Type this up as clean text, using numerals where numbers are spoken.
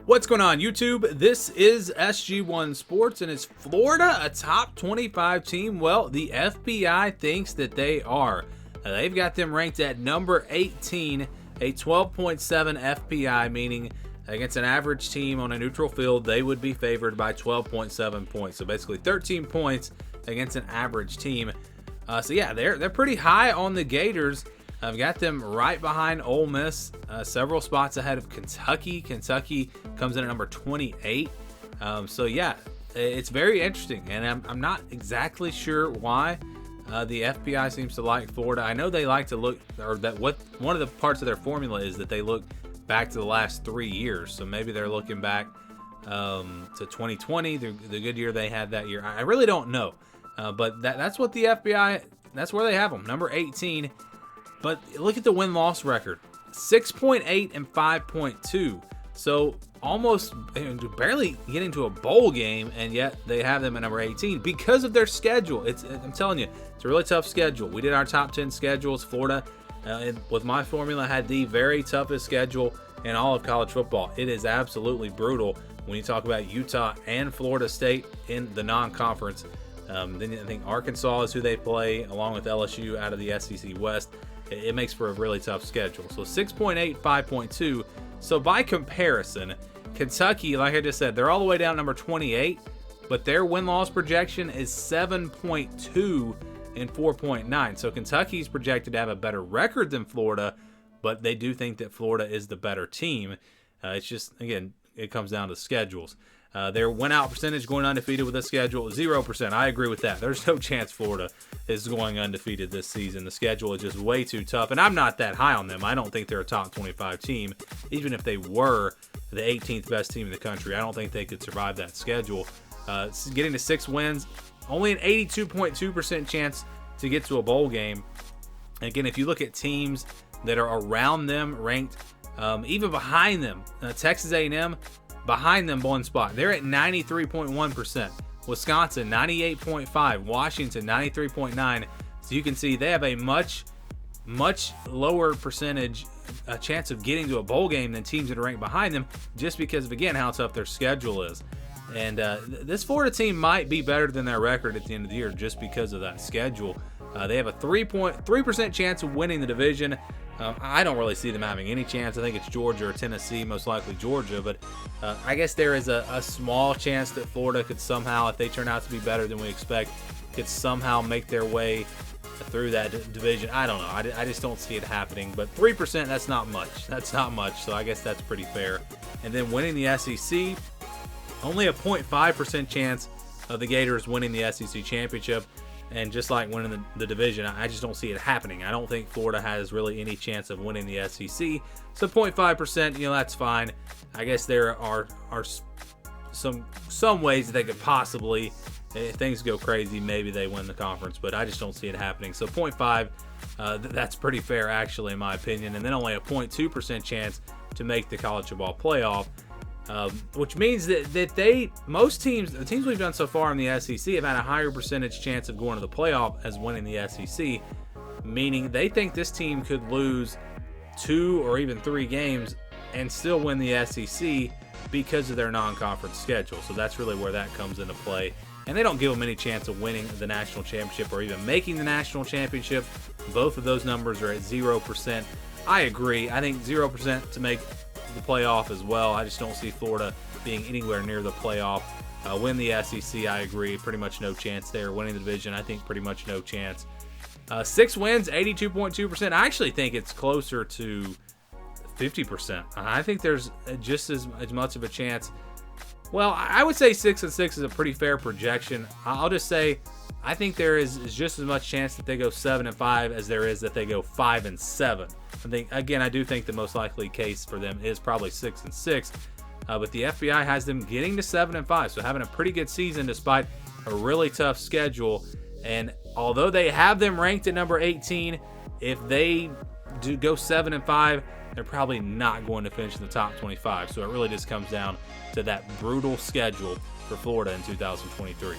What's going on, YouTube? This is SG1 Sports, and is Florida a top 25 team? Well, the FPI thinks that they are. They've got them ranked at number 18, a 12.7 FPI, meaning against an average team on a neutral field, they would be favored by 12.7 points. So basically 13 points against an average team. So yeah, they're pretty high on the Gators. I've got them right behind Ole Miss, several spots ahead of Kentucky. Kentucky comes in at number 28. So yeah, it's very interesting, and I'm not exactly sure why the FPI seems to like Florida. I know they like to look, or that one of the parts of their formula is that they look back to the last 3 years. So maybe they're looking back to 2020, the good year they had that year. I really don't know, but that's what the FBI, that's where they have them, number 18. But look at the win-loss record, 6.8 and 5.2. So almost barely getting to a bowl game, and yet they have them at number 18 because of their schedule. I'm telling you, it's a really tough schedule. We did our top 10 schedules. Florida, with my formula, had the very toughest schedule in all of college football. It is absolutely brutal when you talk about Utah and Florida State in the non-conference. Then I think Arkansas is who they play, along with LSU out of the SEC West. It makes for a really tough schedule. So 6.8, 5.2. So by comparison, Kentucky, like I just said, they're all the way down number 28, but their win-loss projection is 7.2 and 4.9. So Kentucky's projected to have a better record than Florida, but they do think that Florida is the better team. It's just, again, it comes down to schedules. Their win-out percentage going undefeated with this schedule, 0%. I agree with that. There's no chance Florida is going undefeated this season. The schedule is just way too tough, and I'm not that high on them. I don't think they're a top 25 team. Even if they were the 18th best team in the country, I don't think they could survive that schedule. Getting to 6 wins, only an 82.2% chance to get to a bowl game. And again, if you look at teams that are around them, ranked even behind them, Texas A&M, behind them one spot. They're at 93.1%. Wisconsin, 98.5. Washington, 93.9. So you can see they have a much lower percentage chance of getting to a bowl game than teams that are ranked behind them, just because of, again, how tough their schedule is. And this Florida team might be better than their record at the end of the year just because of that schedule. They have a 3% chance of winning the division. I don't really see them having any chance. I think it's Georgia or Tennessee, most likely Georgia. But I guess there is a small chance that Florida could somehow, if they turn out to be better than we expect, could somehow make their way through that division. I don't know. I just don't see it happening. But 3%, that's not much. That's not much. So I guess that's pretty fair. And then winning the SEC, only a 0.5% chance of the Gators winning the SEC championship. And just like winning the division, I just don't see it happening. I don't think Florida has really any chance of winning the SEC. So 0.5%, that's fine. I guess there are some ways that they could possibly, if things go crazy, maybe they win the conference. But I just don't see it happening. So 0.5, that's pretty fair, actually, in my opinion. And then only a 0.2% chance to make the college football playoff. Which means that the teams we've done so far in the SEC have had a higher percentage chance of going to the playoff as winning the SEC, meaning they think this team could lose 2 or even 3 games and still win the SEC because of their non-conference schedule. So that's really where that comes into play. And they don't give them any chance of winning the national championship or even making the national championship. Both of those numbers are at 0%. I agree. I think 0% to make the playoff as well. I just don't see Florida being anywhere near the playoff. Win the SEC, I agree. Pretty much no chance there. Winning the division, I think pretty much no chance. 6 wins, 82.2%. I actually think it's closer to 50%. I think there's just as much of a chance. Well, I would say 6-6 is a pretty fair projection. I'll just say I think there is just as much chance that they go 7-5 as there is that they go 5-7. I do think the most likely case for them is probably 6-6. But the FBI has them getting to 7-5, so having a pretty good season despite a really tough schedule. And although they have them ranked at number 18, if they do go 7-5, they're probably not going to finish in the top 25. So it really just comes down to that brutal schedule for Florida in 2023.